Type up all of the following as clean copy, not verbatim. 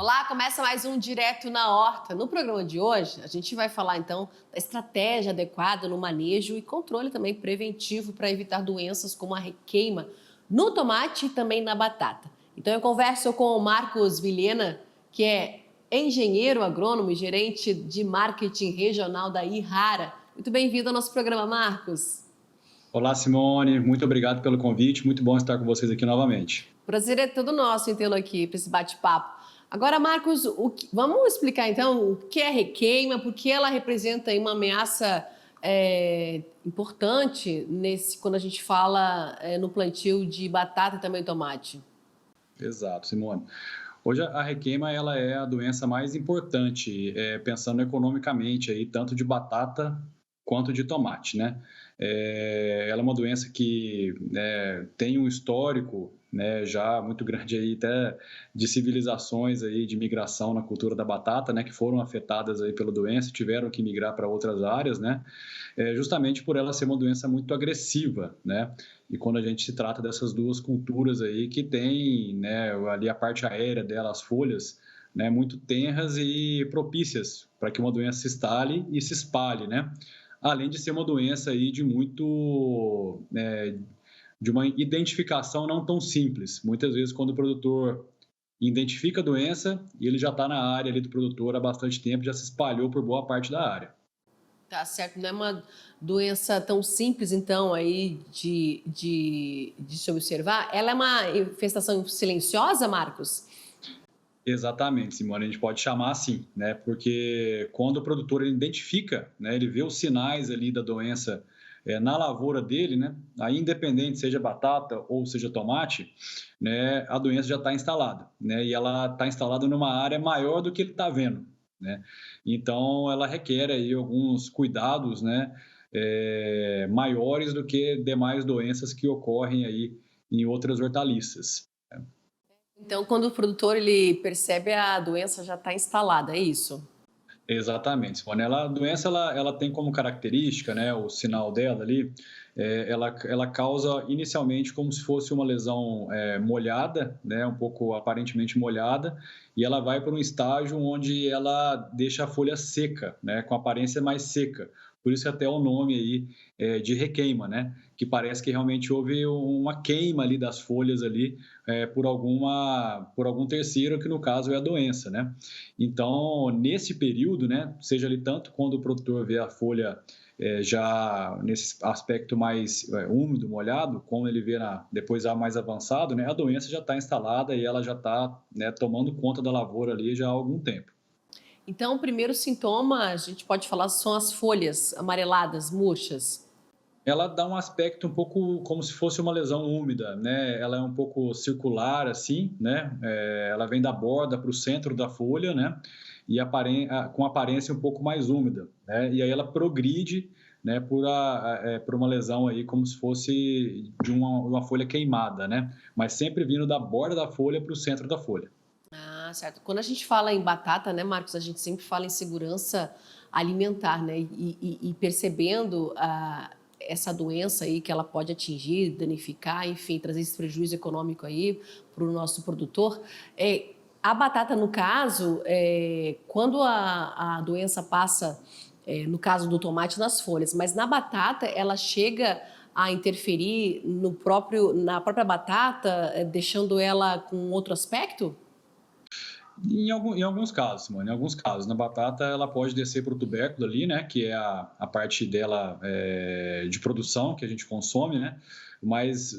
Olá, começa mais um Direto na Horta. No programa de hoje, a gente vai falar então da estratégia adequada no manejo e controle também preventivo para evitar doenças como a requeima no tomate e também na batata. Então eu converso com o Marcos Vilhena, que é engenheiro agrônomo e gerente de marketing regional da Irrara. Muito bem-vindo ao nosso programa, Marcos. Olá, Simone, muito obrigado pelo convite, muito bom estar com vocês aqui novamente. Prazer é todo nosso em tê-lo aqui para esse bate-papo. Agora, Marcos, vamos explicar então o que é requeima, porque ela representa aí uma ameaça importante quando a gente fala no plantio de batata e também tomate. Exato, Simone. Hoje a requeima ela é a doença mais importante, pensando economicamente aí, tanto de batata quanto de tomate, né? Ela é uma doença que tem um histórico, né, já muito grande aí até de civilizações aí de migração na cultura da batata, né, que foram afetadas aí pela doença, tiveram que migrar para outras áreas, né? Justamente por ela ser uma doença muito agressiva, né? E quando a gente se trata dessas duas culturas aí que tem, né, ali a parte aérea dela, as folhas, né, muito tenras e propícias para que uma doença se instale e se espalhe, né? Além de ser uma doença aí de uma identificação não tão simples. Muitas vezes quando o produtor identifica a doença e ele já está na área ali do produtor há bastante tempo, já se espalhou por boa parte da área. Tá certo, não é uma doença tão simples, então, aí de se observar. Ela é uma infestação silenciosa, Marcos? Exatamente, Simone, a gente pode chamar assim, né? Porque quando o produtor ele identifica, né, ele vê os sinais ali da doença na lavoura dele, né? Aí, independente seja batata ou seja tomate, né, a doença já está instalada, né? E ela está instalada numa área maior do que ele está vendo, né? Então, ela requer aí alguns cuidados, né? Maiores do que demais doenças que ocorrem aí em outras hortaliças. Então, quando o produtor ele percebe a doença já está instalada, é isso? Exatamente, Simone. A doença ela tem como característica, né, o sinal dela ali, ela causa inicialmente como se fosse uma lesão molhada, né, um pouco aparentemente molhada, e ela vai para um estágio onde ela deixa a folha seca, né, com aparência mais seca. Por isso até o nome aí de requeima, né, que parece que realmente houve uma queima ali das folhas ali por algum terceiro, que no caso é a doença, né? Então, nesse período, né, seja ali tanto quando o produtor vê a folha já nesse aspecto mais úmido, molhado, como ele vê depois mais avançado, né, a doença já está instalada e ela já está, né, tomando conta da lavoura ali já há algum tempo. Então, o primeiro sintoma, a gente pode falar, são as folhas amareladas, murchas. Ela dá um aspecto um pouco como se fosse uma lesão úmida, né? Ela é um pouco circular, assim, né? Ela vem da borda para o centro da folha, né? E com aparência um pouco mais úmida, né? E aí ela progride, né? Por uma lesão aí como se fosse de uma folha queimada, né? Mas sempre vindo da borda da folha para o centro da folha. Ah, certo. Quando a gente fala em batata, né, Marcos, a gente sempre fala em segurança alimentar, né? E percebendo essa doença aí que ela pode atingir, danificar, enfim, trazer esse prejuízo econômico aí para o nosso produtor. A batata, no caso, quando a doença passa, no caso do tomate, nas folhas, mas na batata ela chega a interferir na própria batata, deixando ela com outro aspecto? Em alguns casos, Simone, em alguns casos. Na batata, ela pode descer para o tubérculo ali, né? Que é a parte dela de produção que a gente consome, né? Mas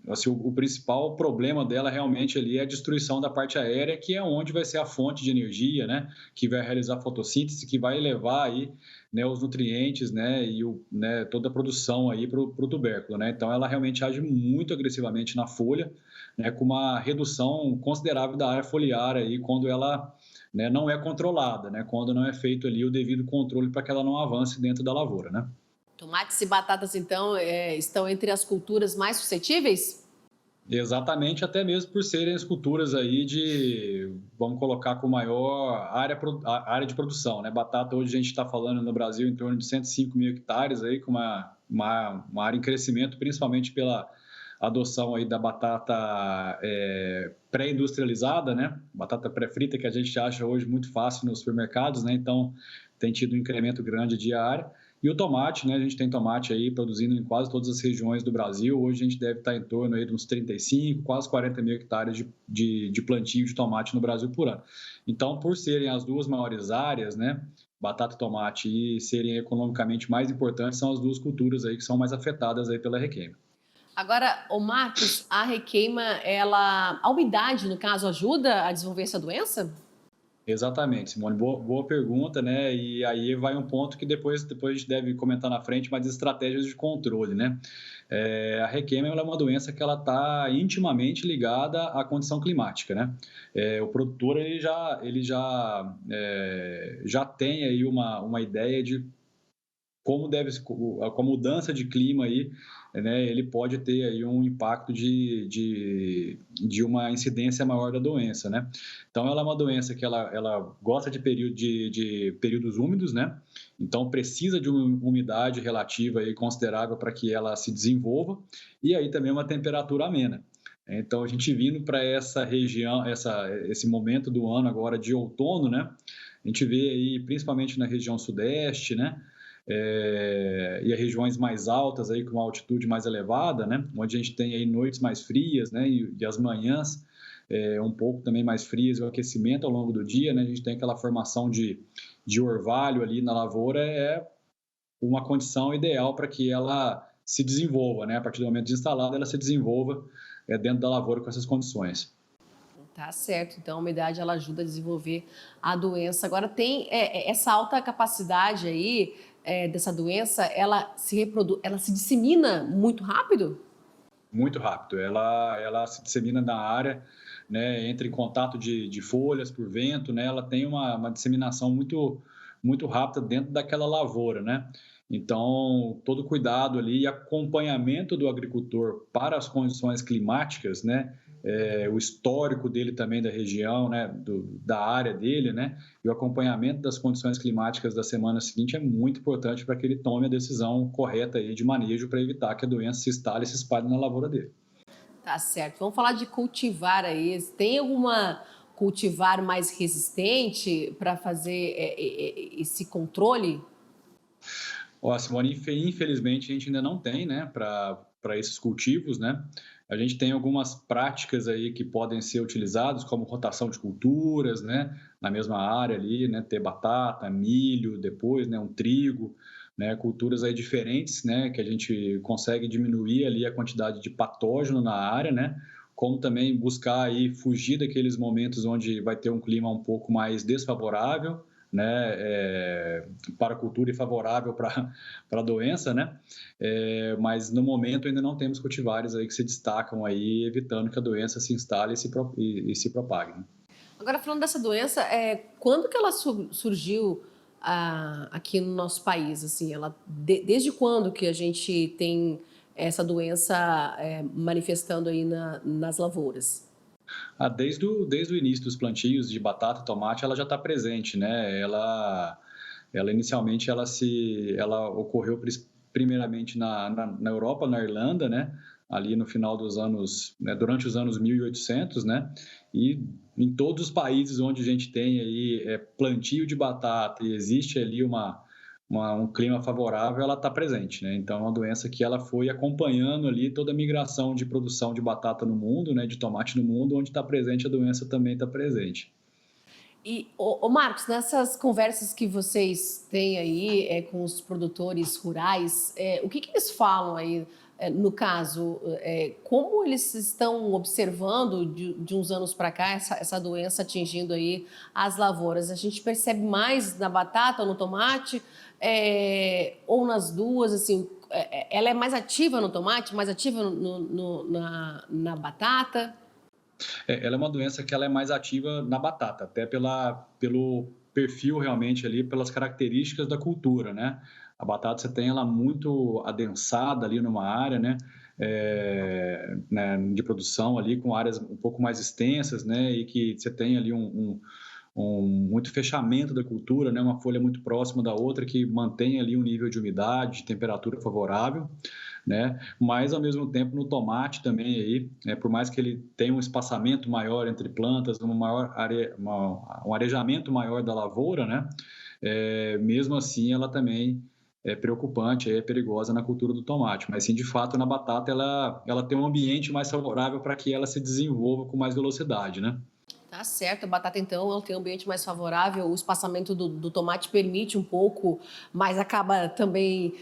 assim, o principal problema dela realmente ali é a destruição da parte aérea, que é onde vai ser a fonte de energia, né? Que vai realizar a fotossíntese, que vai levar aí, né, os nutrientes, né? E toda a produção aí para o tubérculo, né? Então, ela realmente age muito agressivamente na folha, né, com uma redução considerável da área foliar aí quando ela, né, não é controlada, né, quando não é feito ali o devido controle para que ela não avance dentro da lavoura, né? Tomates e batatas, então, estão entre as culturas mais suscetíveis? Exatamente, até mesmo por serem as culturas aí vamos colocar com maior área de produção, né? Batata hoje a gente está falando no Brasil em torno de 105 mil hectares aí, com uma área em crescimento, principalmente pela a adoção aí da batata pré-industrializada, né? Batata pré-frita que a gente acha hoje muito fácil nos supermercados, né? Então tem tido um incremento grande diário. E o tomate, né? A gente tem tomate aí produzindo em quase todas as regiões do Brasil. Hoje a gente deve estar em torno aí de uns 35, quase 40 mil hectares de plantio de tomate no Brasil por ano. Então, por serem as duas maiores áreas, né? Batata e tomate, e serem economicamente mais importantes, são as duas culturas aí que são mais afetadas aí pela requeima. Agora, o Marcos, a requeima, a umidade, no caso, ajuda a desenvolver essa doença? Exatamente, Simone, boa pergunta, né? E aí vai um ponto que depois a gente deve comentar na frente, mas estratégias de controle, né? A requeima ela é uma doença que ela está intimamente ligada à condição climática, né? O produtor já tem aí uma ideia de como com a mudança de clima aí, né, ele pode ter aí um impacto de uma incidência maior da doença, né? Então, ela é uma doença que ela gosta de períodos úmidos, né? Então, precisa de uma umidade relativa aí considerável para que ela se desenvolva, e aí também uma temperatura amena. Então, a gente vindo para essa região, esse momento do ano agora de outono, né? A gente vê aí, principalmente na região sudeste, né? E as regiões mais altas aí com uma altitude mais elevada, né, onde a gente tem aí noites mais frias, né, e as manhãs um pouco também mais frias, e o aquecimento ao longo do dia, né, a gente tem aquela formação de orvalho ali na lavoura, é uma condição ideal para que ela se desenvolva, né, a partir do momento de instalada, ela se desenvolva dentro da lavoura com essas condições. Tá certo, então a umidade ela ajuda a desenvolver a doença. Agora tem essa alta capacidade aí dessa doença, ela se dissemina muito rápido? Muito rápido. Ela se dissemina na área, né, entra em contato de folhas por vento, né, ela tem uma disseminação muito rápida dentro daquela lavoura, né? Então, todo cuidado ali e acompanhamento do agricultor para as condições climáticas, né? O histórico dele também da região, né? Da área dele, né? E o acompanhamento das condições climáticas da semana seguinte é muito importante para que ele tome a decisão correta aí de manejo para evitar que a doença se instale e se espalhe na lavoura dele. Tá certo. Vamos falar de cultivar aí. Tem alguma cultivar mais resistente para fazer esse controle? Ó, Simone, infelizmente a gente ainda não tem, né, para esses cultivos, né? A gente tem algumas práticas aí que podem ser utilizadas, como rotação de culturas, né, na mesma área ali, né, ter batata, milho, depois, né, um trigo, né, culturas aí diferentes, né, que a gente consegue diminuir ali a quantidade de patógeno na área, né, como também buscar aí fugir daqueles momentos onde vai ter um clima um pouco mais desfavorável, né, para a cultura e favorável para a doença, né? Mas no momento ainda não temos cultivares aí que se destacam aí, evitando que a doença se instale e se propague, né? Agora, falando dessa doença, quando que ela surgiu aqui no nosso país? Assim, desde quando que a gente tem essa doença manifestando aí nas lavouras? Desde o início dos plantios de batata e tomate, ela já está presente, né? Ela inicialmente ela ocorreu primeiramente na Europa, na Irlanda, né? Ali no final dos anos, né? Durante os anos 1800, né? E em todos os países onde a gente tem aí plantio de batata e existe ali um clima favorável, ela está presente, né? Então, é uma doença que ela foi acompanhando ali toda a migração de produção de batata no mundo, né? De tomate no mundo, onde está presente a doença também está presente. E, ô Marcos, nessas conversas que vocês têm aí com os produtores rurais, o que eles falam aí, no caso, como eles estão observando de uns anos para cá essa doença atingindo aí as lavouras? A gente percebe mais na batata ou no tomate, ou nas duas, assim, ela é mais ativa no tomate, mais ativa na batata? Ela é uma doença que ela é mais ativa na batata, até pelo perfil realmente ali, pelas características da cultura, né? A batata você tem ela muito adensada ali numa área, né, de produção ali com áreas um pouco mais extensas, né? E que você tem ali muito fechamento da cultura, né? Uma folha muito próxima da outra que mantém ali um nível de umidade, de temperatura favorável, né? Mas ao mesmo tempo no tomate também aí, por mais que ele tenha um espaçamento maior entre plantas, um arejamento maior da lavoura, né? Mesmo assim ela também é preocupante, é perigosa na cultura do tomate, mas sim, de fato, na batata ela tem um ambiente mais favorável para que ela se desenvolva com mais velocidade, né? Tá certo, a batata então ela tem um ambiente mais favorável, o espaçamento do tomate permite um pouco, mas acaba também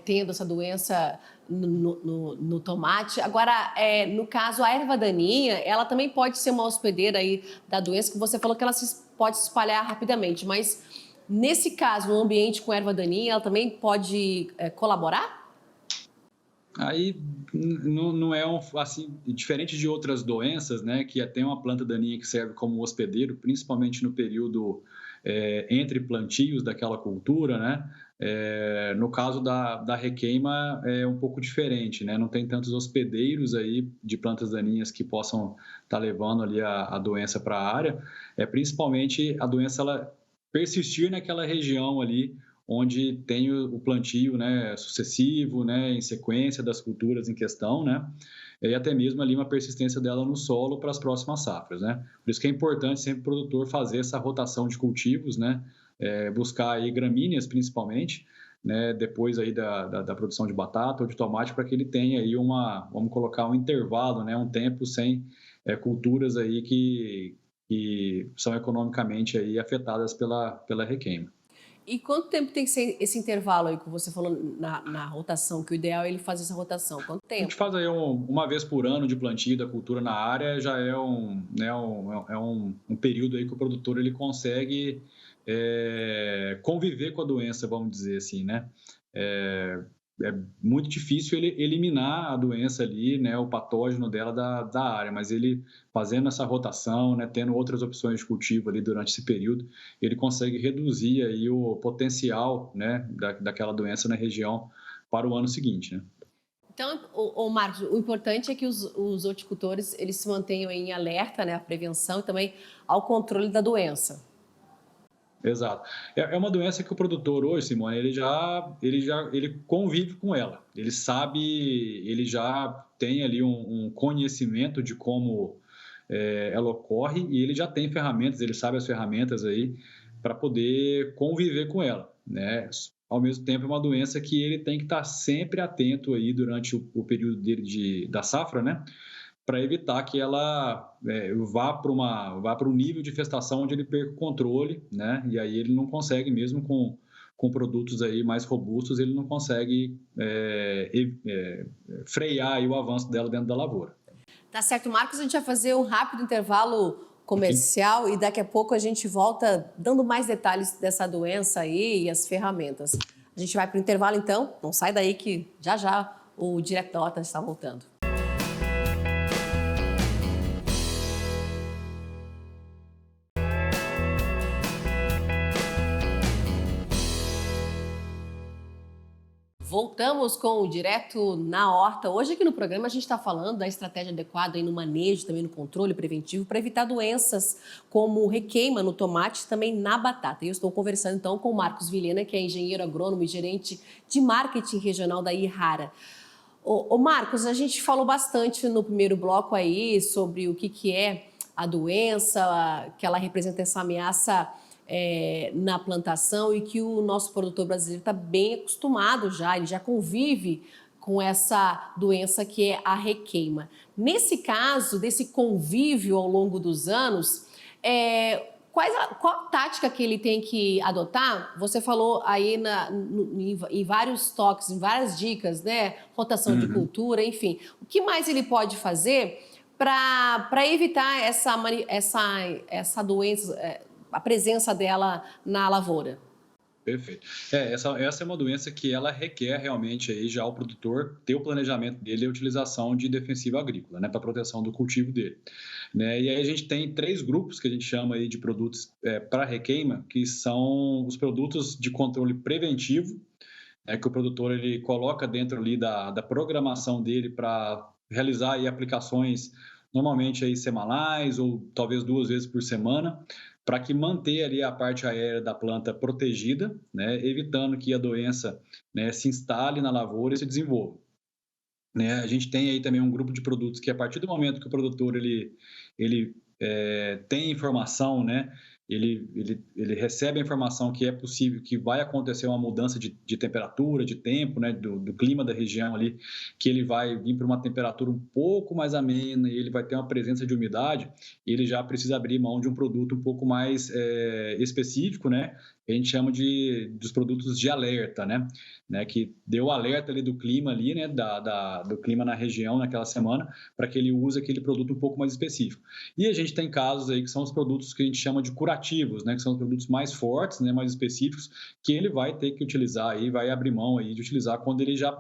tendo essa doença no tomate. Agora, no caso, a erva daninha, ela também pode ser uma hospedeira aí da doença, que você falou que ela pode se espalhar rapidamente, mas nesse caso, um ambiente com erva daninha, ela também pode colaborar? Aí não é assim, diferente de outras doenças, né, que tem uma planta daninha que serve como hospedeiro, principalmente no período entre plantios daquela cultura, né? No caso da requeima é um pouco diferente, né? Não tem tantos hospedeiros aí de plantas daninhas que possam estar levando ali a doença para a área. Principalmente a doença ela persistir naquela região ali onde tem o plantio, né, sucessivo, né, em sequência das culturas em questão, né, e até mesmo ali uma persistência dela no solo para as próximas safras, né. Por isso que é importante sempre o produtor fazer essa rotação de cultivos, né, buscar aí gramíneas principalmente, né, depois aí da produção de batata ou de tomate, para que ele tenha aí vamos colocar um intervalo, né, um tempo sem culturas aí que são economicamente aí afetadas pela requeima. E quanto tempo tem que ser esse intervalo aí que você falou na rotação, que o ideal é ele fazer essa rotação? Quanto A gente tempo? faz aí uma vez por ano de plantio da cultura na área, já é um período aí que o produtor ele consegue conviver com a doença, vamos dizer assim, né? É, é muito difícil ele eliminar a doença ali, né, o patógeno dela da área, mas ele fazendo essa rotação, né, tendo outras opções de cultivo ali durante esse período, ele consegue reduzir aí o potencial, né, daquela doença na região para o ano seguinte, né? Então, o Marcos, o importante é que os horticultores eles se mantenham em alerta, né, à prevenção e também ao controle da doença. Exato. É uma doença que o produtor hoje, Simone, ele convive com ela. Ele sabe, ele já tem ali um conhecimento de como ela ocorre e ele já tem ferramentas, ele sabe as ferramentas aí para poder conviver com ela, né? Ao mesmo tempo, é uma doença que ele tem que estar sempre atento aí durante o período dele da safra, né? Para evitar que ela vá para um nível de infestação onde ele perca o controle, né? E aí ele não consegue, mesmo com produtos aí mais robustos, ele não consegue frear aí o avanço dela dentro da lavoura. Tá certo, Marcos, a gente vai fazer um rápido intervalo comercial e daqui a pouco a gente volta dando mais detalhes dessa doença aí e as ferramentas. A gente vai para o intervalo então, não sai daí que já já o Direto da Horta está voltando. Voltamos com o Direto na Horta. Hoje aqui no programa a gente está falando da estratégia adequada aí no manejo, também no controle preventivo para evitar doenças como requeima no tomate e também na batata. E eu estou conversando então com o Marcos Vilhena, que é engenheiro agrônomo e gerente de marketing regional da Irrara. Ô Marcos, a gente falou bastante no primeiro bloco aí sobre o que é a doença, que ela representa essa ameaça na plantação e que o nosso produtor brasileiro está bem acostumado já, ele já convive com essa doença que é a requeima. Nesse caso, desse convívio ao longo dos anos, qual a tática que ele tem que adotar? Você falou aí em vários toques, em várias dicas, né? Rotação de cultura, enfim. O que mais ele pode fazer para evitar essa doença, a presença dela na lavoura? Perfeito. Essa é uma doença que ela requer realmente aí já o produtor ter o planejamento dele e a utilização de defensivo agrícola, né, para proteção do cultivo dele. Né? E aí a gente tem 3 grupos que a gente chama aí de produtos para requeima, que são os produtos de controle preventivo, que o produtor ele coloca dentro ali da programação dele para realizar aí aplicações normalmente aí semanais ou talvez 2 vezes por semana, para que manter ali a parte aérea da planta protegida, né, evitando que a doença, né, se instale na lavoura e se desenvolva. Né? A gente tem aí também um grupo de produtos que, a partir do momento que o produtor tem informação, né? Ele recebe a informação que é possível, que vai acontecer uma mudança de temperatura, de tempo, né? Do clima da região ali, que ele vai vir para uma temperatura um pouco mais amena e ele vai ter uma presença de umidade, ele já precisa abrir mão de um produto um pouco mais específico, né? Que a gente chama dos produtos de alerta, né? Que deu alerta ali do clima ali, né? Do clima na região naquela semana, para que ele use aquele produto um pouco mais específico. E a gente tem casos aí que são os produtos que a gente chama de curativos, né? Que são os produtos mais fortes, né? Mais específicos, que ele vai ter que utilizar aí, vai abrir mão aí de utilizar quando ele já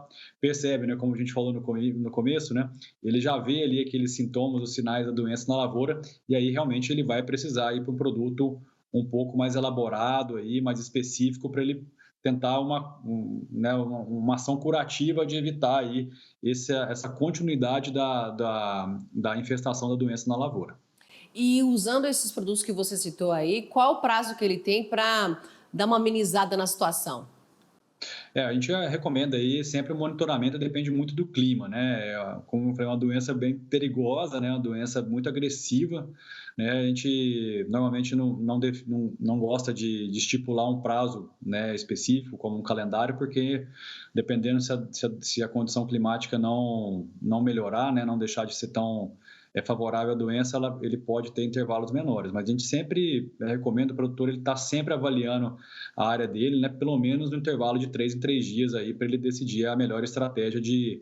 percebe, né? Como a gente falou no começo, né? Ele já vê ali aqueles sintomas, os sinais da doença na lavoura, e aí realmente ele vai precisar ir para um produto um pouco mais elaborado aí, mais específico para ele tentar uma ação curativa de evitar aí essa continuidade da infestação da doença na lavoura. E usando esses produtos que você citou aí, qual o prazo que ele tem para dar uma amenizada na situação? A gente recomenda aí sempre o monitoramento, depende muito do clima, né? Como eu falei, é uma doença bem perigosa, né? Uma doença muito agressiva, né? A gente normalmente não gosta de estipular um prazo, né, específico, como um calendário, porque dependendo se a condição climática não melhorar, né? Não deixar de ser tão favorável à doença, ele pode ter intervalos menores. Mas a gente sempre recomenda o produtor ele estar sempre avaliando a área dele, né, pelo menos no intervalo de 3 em 3 dias aí para ele decidir a melhor estratégia de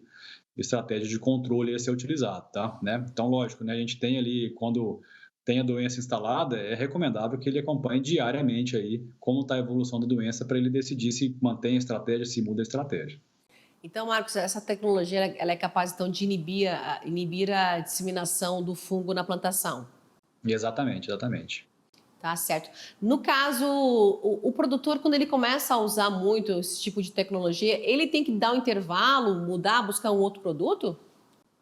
controle a ser utilizado, tá? Né? Então, lógico, né, a gente tem ali, quando tem a doença instalada, é recomendável que ele acompanhe diariamente aí como está a evolução da doença para ele decidir se mantém a estratégia, se muda a estratégia. Então, Marcos, essa tecnologia ela é capaz então de inibir a disseminação do fungo na plantação. Exatamente, exatamente. Tá certo. No caso, o produtor, quando ele começa a usar muito esse tipo de tecnologia, ele tem que dar um intervalo, mudar, buscar um outro produto?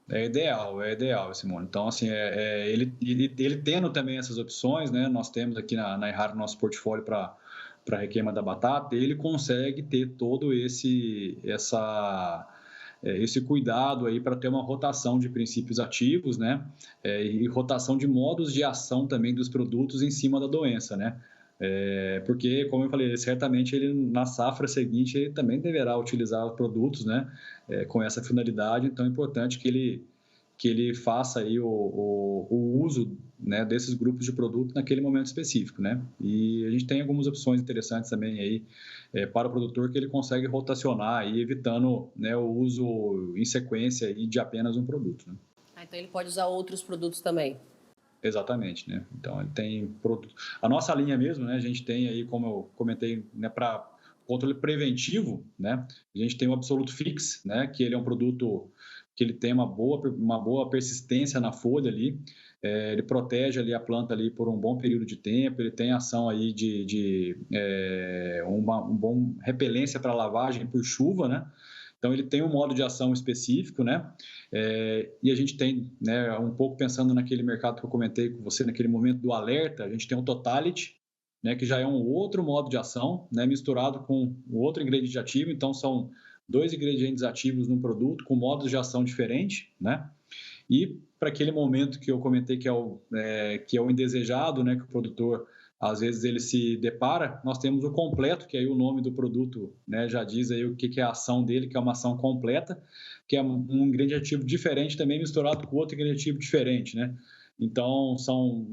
É ideal, Simone. Então, assim, ele tendo também essas opções, né? Nós temos aqui na Errara nosso portfólio para requeima da batata, ele consegue ter todo esse cuidado aí para ter uma rotação de princípios ativos, né? E rotação de modos de ação também dos produtos em cima da doença, né? Porque, como eu falei, certamente ele na safra seguinte ele também deverá utilizar os produtos, né? Com essa finalidade, então é importante que ele faça aí o uso, né, desses grupos de produto naquele momento específico, né? E a gente tem algumas opções interessantes também aí para o produtor que ele consegue rotacionar aí, evitando, né, o uso em sequência aí de apenas um produto, né? Então ele pode usar outros produtos também. Exatamente, né? Então ele tem produto. A nossa linha mesmo, né? A gente tem aí, como eu comentei, né, para controle preventivo, né? A gente tem o Absolute Fix, né? Que ele é um produto que ele tem uma boa persistência na folha ali, ele protege ali a planta ali por um bom período de tempo, ele tem ação aí um bom repelência para lavagem por chuva, né? Então ele tem um modo de ação específico, né? E a gente tem, né, um pouco pensando naquele mercado que eu comentei com você naquele momento do alerta, a gente tem o Totality, né, que já é um outro modo de ação, né, misturado com outro ingrediente ativo, então são 2 ingredientes ativos num produto com modos de ação diferentes, né? E para aquele momento que eu comentei que é o indesejado, né, que o produtor às vezes ele se depara, nós temos o completo, que aí o nome do produto, né, já diz aí o que é a ação dele, que é uma ação completa, que é um ingrediente ativo diferente também misturado com outro ingrediente ativo diferente, né? Então são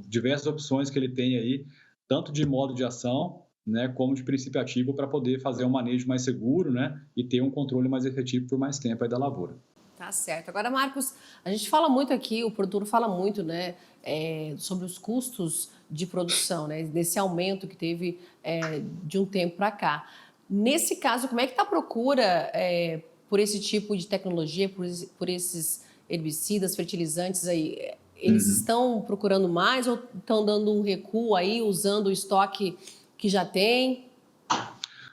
diversas opções que ele tem aí, tanto de modo de ação, né, como de princípio ativo para poder fazer um manejo mais seguro, né, e ter um controle mais efetivo por mais tempo aí da lavoura. Tá certo. Agora, Marcos, a gente fala muito aqui, o produtor fala muito, né, sobre os custos de produção, né, desse aumento que teve de um tempo para cá. Nesse caso, como é que está a procura por esse tipo de tecnologia, por esses herbicidas, fertilizantes aí? Eles estão procurando mais ou estão dando um recuo aí, usando o estoque que já tem?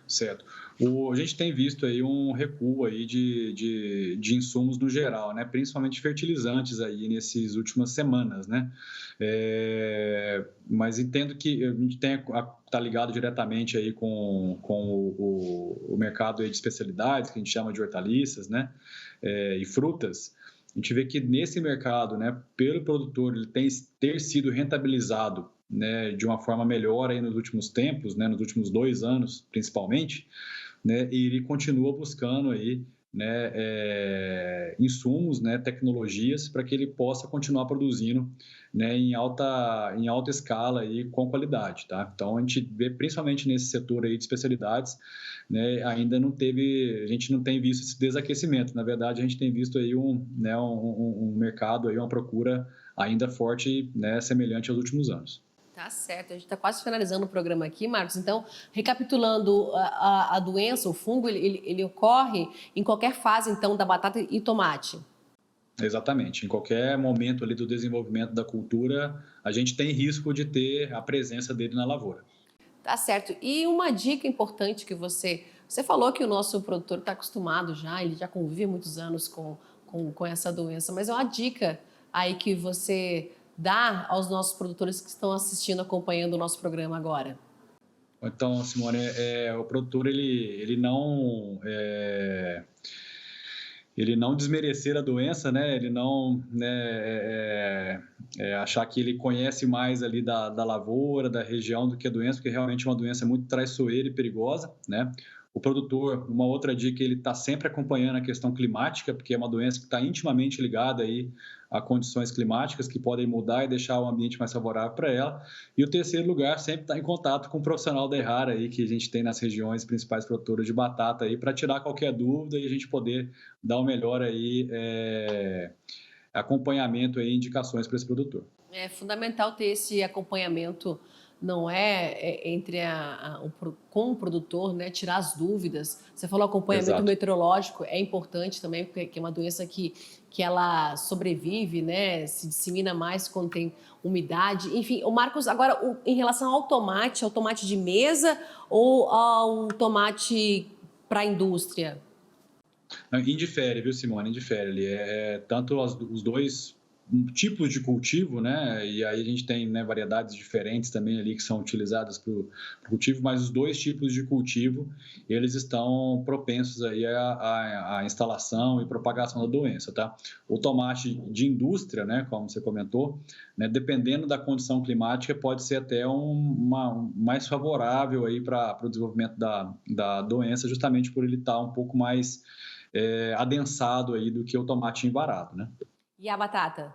Certo. A gente tem visto aí um recuo aí de insumos no geral, né? Principalmente fertilizantes aí nessas últimas semanas, né? Mas entendo que a gente está ligado diretamente aí com o mercado aí de especialidades, que a gente chama de hortaliças, né? E frutas. A gente vê que nesse mercado, né, pelo produtor ele ter sido rentabilizado, né, de uma forma melhor aí nos últimos tempos, né, nos últimos 2 anos principalmente, né, e ele continua buscando aí, né, insumos, né, tecnologias para que ele possa continuar produzindo, né, em alta escala aí com qualidade, tá? Então a gente vê principalmente nesse setor aí de especialidades, né, a gente não tem visto esse desaquecimento. Na verdade, a gente tem visto aí um mercado aí, uma procura ainda forte, né, semelhante aos últimos anos. Tá certo, a gente está quase finalizando o programa aqui, Marcos. Então, recapitulando, a doença, o fungo, ele ocorre em qualquer fase, então, da batata e tomate. Exatamente. Em qualquer momento ali do desenvolvimento da cultura, a gente tem risco de ter a presença dele na lavoura. Tá certo. E uma dica importante que você falou que o nosso produtor está acostumado já, ele já convive há muitos anos com essa doença, mas é uma dica aí que você dá aos nossos produtores que estão assistindo, acompanhando o nosso programa agora. Então, Simone, o produtor ele não desmerecer a doença, né? Ele não, né, achar que ele conhece mais ali da lavoura, da região do que a doença, porque realmente é uma doença muito traiçoeira e perigosa, né? O produtor, uma outra dica, ele está sempre acompanhando a questão climática, porque é uma doença que está intimamente ligada aí a condições climáticas que podem mudar e deixar o ambiente mais favorável para ela. E o terceiro lugar, sempre estar em contato com o profissional da Errara aí, que a gente tem nas regiões principais produtoras de batata aí, para tirar qualquer dúvida e a gente poder dar o melhor aí, acompanhamento e indicações para esse produtor. É fundamental ter esse acompanhamento, não entre com o produtor, né? Tirar as dúvidas. Você falou acompanhamento Exato. meteorológico, é importante também, porque é uma doença que ela sobrevive, né? Se dissemina mais quando tem umidade. Enfim, o Marcos, agora, em relação ao tomate de mesa ou ao tomate para a indústria? Indifere, viu, Simone? Indifere. Ele tanto os dois tipos de cultivo, né? E aí a gente tem, né, variedades diferentes também ali que são utilizadas para o cultivo, mas os dois tipos de cultivo, eles estão propensos aí à instalação e propagação da doença, tá? O tomate de indústria, né, como você comentou, né, dependendo da condição climática, pode ser até mais favorável aí para o desenvolvimento da doença, justamente por ele estar um pouco mais adensado aí do que o tomate envarado, né? E a batata?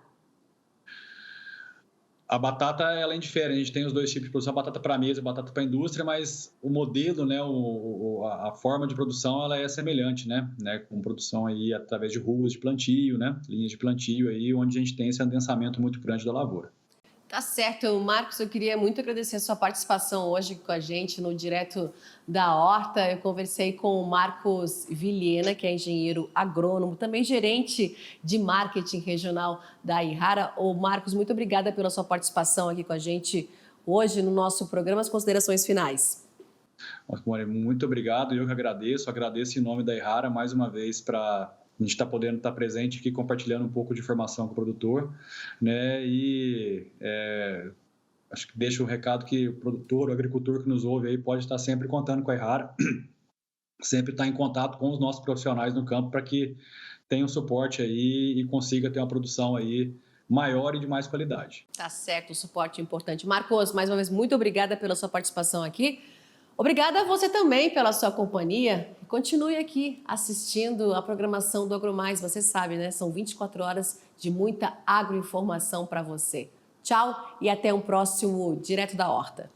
A batata, ela é indiferente, a gente tem os dois tipos de produção, a batata para mesa e a batata para indústria, mas o modelo, né, a forma de produção, ela é semelhante, né, com produção aí através de ruas de plantio, né, linhas de plantio aí, onde a gente tem esse adensamento muito grande da lavoura. Tá certo, Marcos, eu queria muito agradecer a sua participação hoje com a gente no Direto da Horta. Eu conversei com o Marcos Vilhena, que é engenheiro agrônomo, também gerente de marketing regional da Errara. Ô, Marcos, muito obrigada pela sua participação aqui com a gente hoje no nosso programa. As considerações finais. Muito obrigado, eu que agradeço em nome da Errara mais uma vez para a gente está podendo estar presente aqui compartilhando um pouco de informação com o produtor, né? E acho que deixa o recado que o produtor, o agricultor que nos ouve aí pode estar sempre contando com a Errara, sempre estar em contato com os nossos profissionais no campo para que tenha um suporte aí e consiga ter uma produção aí maior e de mais qualidade. Tá certo, o suporte é importante. Marcos, mais uma vez, muito obrigada pela sua participação aqui. Obrigada a você também pela sua companhia. Continue aqui assistindo a programação do AgroMais. Você sabe, né? São 24 horas de muita agroinformação para você. Tchau e até um próximo Direto da Horta.